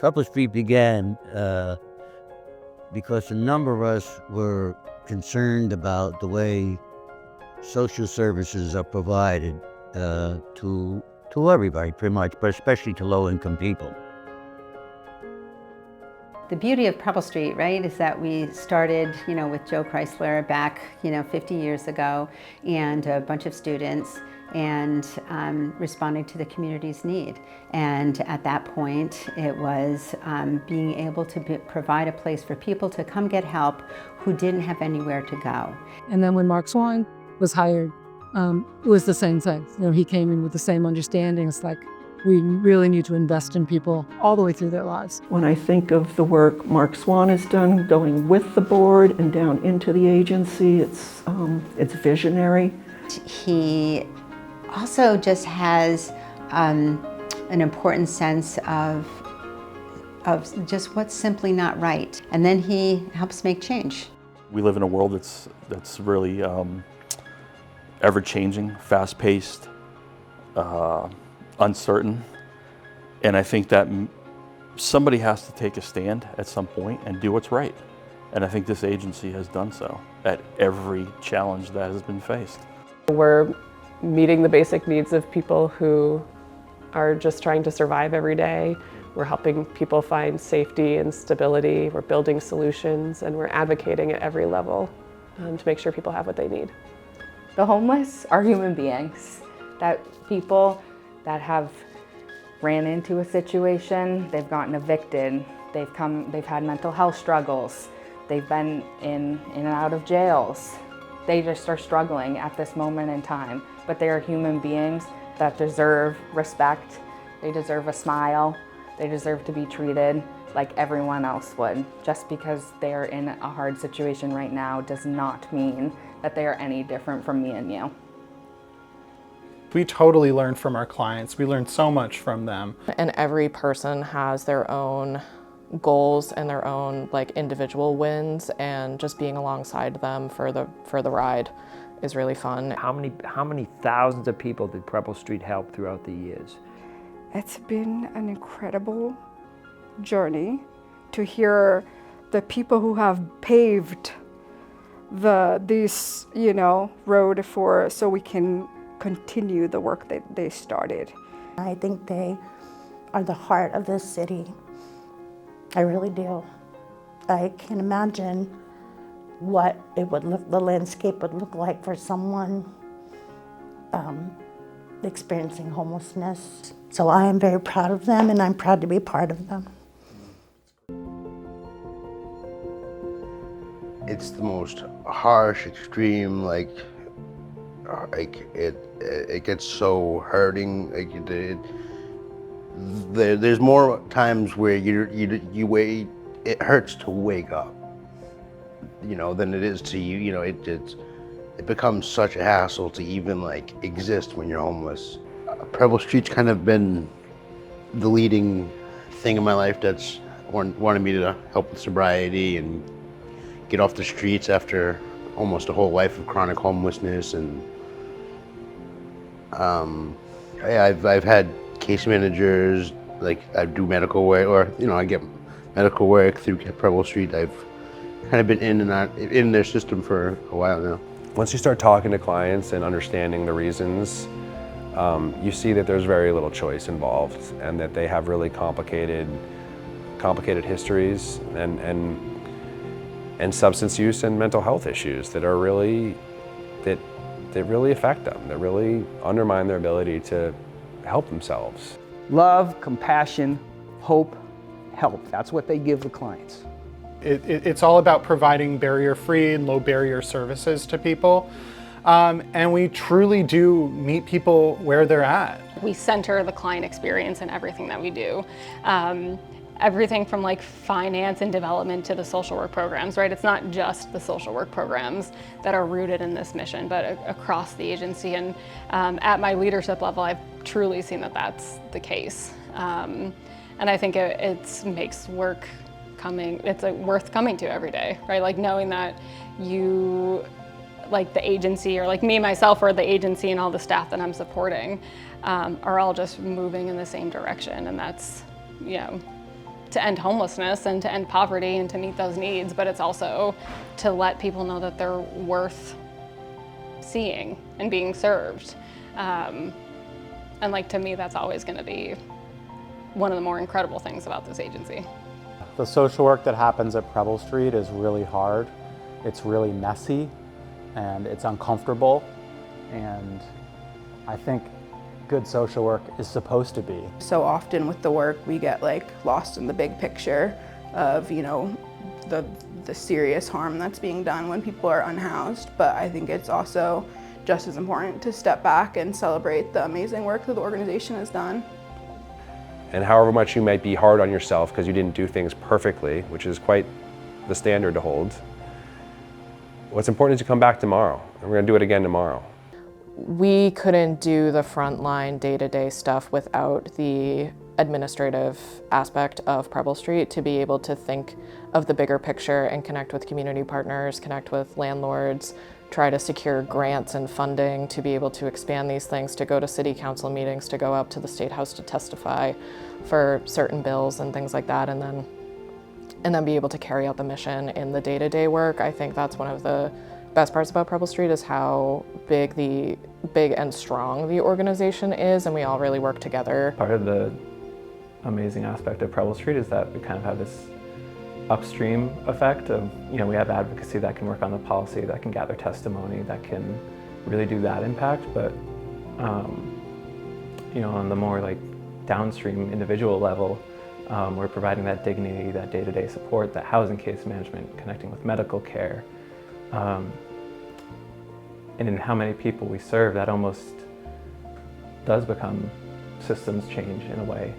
Preble Street began because a number of us were concerned about the way social services are provided to everybody, pretty much, but especially to low-income people. The beauty of Preble Street, right, is that we started, with Joe Chrysler back, 50 years ago, and a bunch of students, and responding to the community's need. And at that point, it was being able to provide a place for people to come get help who didn't have anywhere to go. And then when Mark Swan was hired, it was the same thing. He came in with the same understanding. It's like, we really need to invest in people all the way through their lives. When I think of the work Mark Swan has done, going with the board and down into the agency, it's visionary. He also just has an important sense of just what's simply not right. And then he helps make change. We live in a world that's really ever-changing, fast-paced, uncertain, and I think that somebody has to take a stand at some point and do what's right. And I think this agency has done so at every challenge that has been faced. We're meeting the basic needs of people who are just trying to survive every day. We're helping people find safety and stability. We're building solutions, and we're advocating at every level to make sure people have what they need. The homeless are human beings, that people that have ran into a situation, they've gotten evicted, they've had mental health struggles, they've been in and out of jails. They just are struggling at this moment in time, but they are human beings that deserve respect, they deserve a smile, they deserve to be treated like everyone else would. Just because they are in a hard situation right now does not mean that they are any different from me and you. We totally learn from our clients. We learn so much from them. And every person has their own goals and their own individual wins, and just being alongside them for the ride is really fun. How many thousands of people did Preble Street help throughout the years? It's been an incredible journey to hear the people who have paved this road so we can continue the work that they started. I think they are the heart of this city. I really do. I can imagine what the landscape would look like for someone experiencing homelessness. So I am very proud of them, and I'm proud to be part of them. It's the most harsh, extreme, it gets so hurting. There's more times where you wait. It hurts to wake up, than it is to you. It becomes such a hassle to even exist when you're homeless. Preble Street's kind of been the leading thing in my life that's wanted me to help with sobriety and get off the streets after almost a whole life of chronic homelessness. And I've had case managers, I do medical work, or I get medical work through Preble Street. I've kind of been in and out in their system for a while now. Once you start talking to clients and understanding the reasons, you see that there's very little choice involved, and that they have really complicated histories and substance use and mental health issues that are really affect them, that really undermine their ability to help themselves. Love, compassion, hope, help. That's what they give the clients. It's all about providing barrier-free and low-barrier services to people. And we truly do meet people where they're at. We center the client experience in everything that we do. Everything from finance and development to the social work programs, right? It's not just the social work programs that are rooted in this mission, but across the agency. And at my leadership level, I've truly seen that that's the case. And I think it makes work it's worth coming to every day, right? Knowing that you, the agency, or me, myself, or the agency and all the staff that I'm supporting are all just moving in the same direction. And that's, to end homelessness and to end poverty and to meet those needs, but it's also to let people know that they're worth seeing and being served. And like, to me, that's always going to be one of the more incredible things about this agency. The social work that happens at Preble Street is really hard. It's really messy and it's uncomfortable. And I think good social work is supposed to be. So often with the work, we get like lost in the big picture of, you know, the serious harm that's being done when people are unhoused. But I think it's also just as important to step back and celebrate the amazing work that the organization has done. And however much you might be hard on yourself because you didn't do things perfectly, which is quite the standard to hold, what's important is to come back tomorrow, and we're going to do it again tomorrow. We couldn't do the frontline day-to-day stuff without the administrative aspect of Preble Street to be able to think of the bigger picture and connect with community partners, connect with landlords, try to secure grants and funding to be able to expand these things, to go to city council meetings, to go up to the State House to testify for certain bills and things like that, and then be able to carry out the mission in the day-to-day work. I think that's one of the best parts about Preble Street is how big and strong the organization is, and we all really work together. Part of the amazing aspect of Preble Street is that we kind of have this upstream effect of, you know, we have advocacy that can work on the policy, that can gather testimony, that can really do that impact, but you know, on the more like downstream individual level, we're providing that dignity, that day-to-day support, that housing case management, connecting with medical care, and in how many people we serve, that almost does become systems change in a way,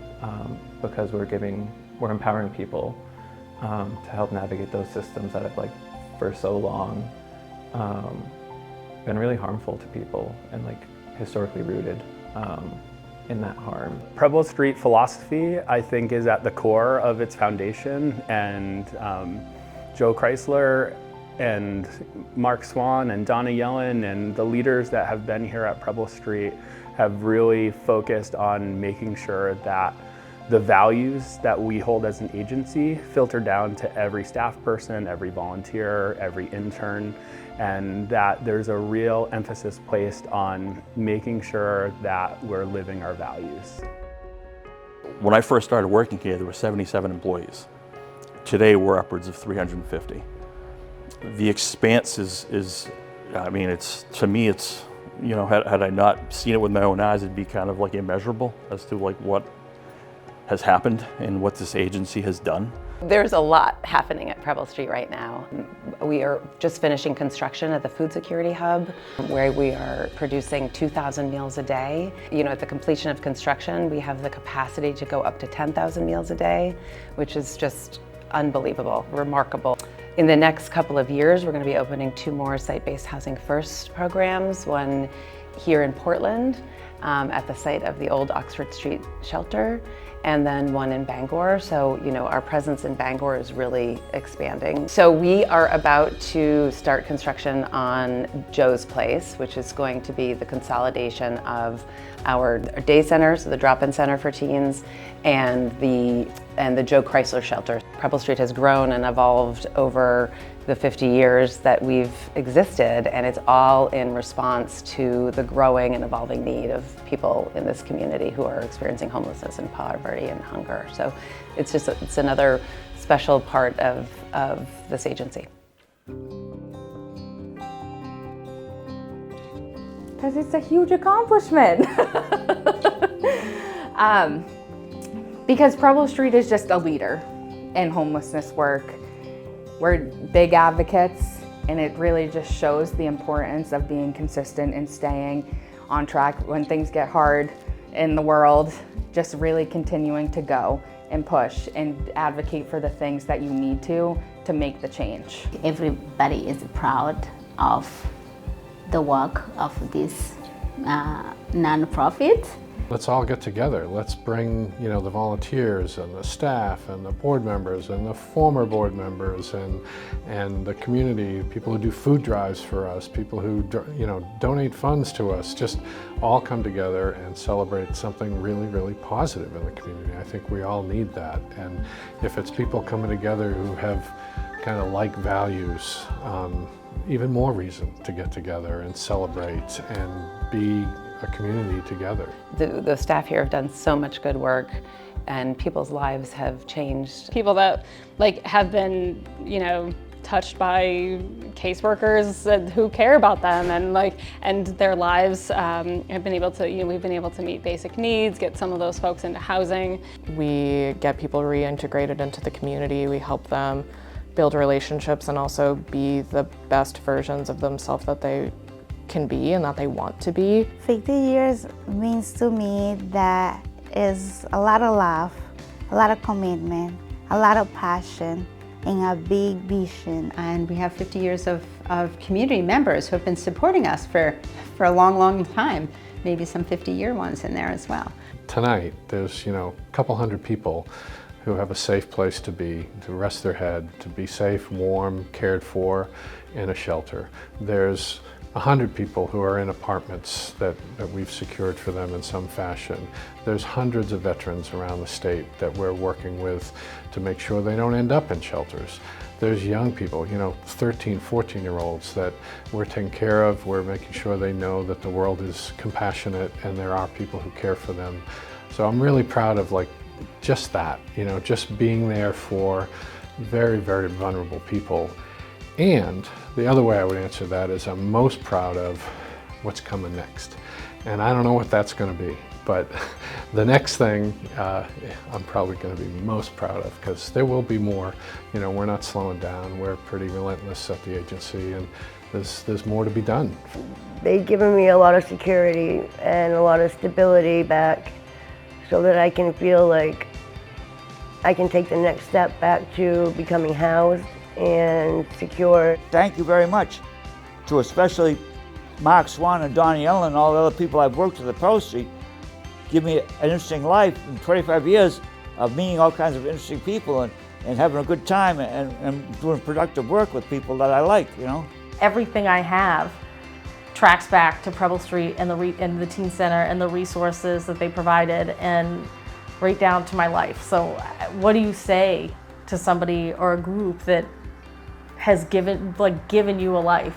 because we're empowering people to help navigate those systems that have, like, for so long been really harmful to people and, like, historically rooted in that harm. Preble Street philosophy, I think, is at the core of its foundation, and Joe Chrysler and Mark Swan and Donna Yellen and the leaders that have been here at Preble Street have really focused on making sure that the values that we hold as an agency filter down to every staff person, every volunteer, every intern, and that there's a real emphasis placed on making sure that we're living our values. When I first started working here, there were 77 employees. Today, we're upwards of 350. The expanse is I mean, to me, it's, you know, had I not seen it with my own eyes, it'd be kind of like immeasurable as to like what has happened and what this agency has done. There's a lot happening at Preble Street right now. We are just finishing construction at the Food Security Hub, where we are producing 2,000 meals a day. You know, at the completion of construction, we have the capacity to go up to 10,000 meals a day, which is just unbelievable, remarkable. In the next couple of years, we're going to be opening 2 more site-based housing first programs, one here in Portland at the site of the old Oxford Street shelter, and then one in Bangor. So, you know, our presence in Bangor is really expanding. So we are about to start construction on Joe's Place, which is going to be the consolidation of our day center, so the drop-in center for teens, and the Joe Chrysler shelter. Preble Street has grown and evolved over the 50 years that we've existed, and it's all in response to the growing and evolving need of people in this community who are experiencing homelessness and poverty and hunger. So it's another special part of this agency. Because it's a huge accomplishment. Because Preble Street is just a leader in homelessness work. We're big advocates, and it really just shows the importance of being consistent and staying on track when things get hard in the world, just really continuing to go and push and advocate for the things that you need to make the change. Everybody is proud of the work of this nonprofit. Let's all get together. Let's bring, the volunteers and the staff and the board members and the former board members and the community, people who do food drives for us, people who, donate funds to us, just all come together and celebrate something really, really positive in the community. I think we all need that. And if it's people coming together who have kind of like values, even more reason to get together and celebrate and be a community together. The staff here have done so much good work, and people's lives have changed. People that have been, touched by caseworkers who care about them, and their lives have been able to, we've been able to meet basic needs, get some of those folks into housing. We get people reintegrated into the community. We help them build relationships and also be the best versions of themselves that they can be and that they want to be. 50 years means to me that is a lot of love, a lot of commitment, a lot of passion, and a big vision. And we have 50 years of community members who have been supporting us for a long, long time. Maybe some 50-year ones in there as well. Tonight, there's, a couple hundred people who have a safe place to be, to rest their head, to be safe, warm, cared for in a shelter. There's 100 people who are in apartments that we've secured for them in some fashion. There's hundreds of veterans around the state that we're working with to make sure they don't end up in shelters. There's young people, 13, 14-year-olds that we're taking care of. We're making sure they know that the world is compassionate and there are people who care for them. So I'm really proud of just that, just being there for very, very vulnerable people. And the other way I would answer that is I'm most proud of what's coming next. And I don't know what that's going to be, but the next thing I'm probably going to be most proud of, because there will be more. We're not slowing down. We're pretty relentless at the agency, and there's more to be done. They've given me a lot of security and a lot of stability back so that I can feel like I can take the next step back to becoming housed and secure. Thank you very much to especially Mark Swan and Donnie Ellen and all the other people I've worked with at Preble Street. Give me an interesting life in 25 years of meeting all kinds of interesting people and having a good time and doing productive work with people that I like, Everything I have tracks back to Preble Street and the Teen Center and the resources that they provided, and right down to my life. So what do you say to somebody or a group that has given you a life?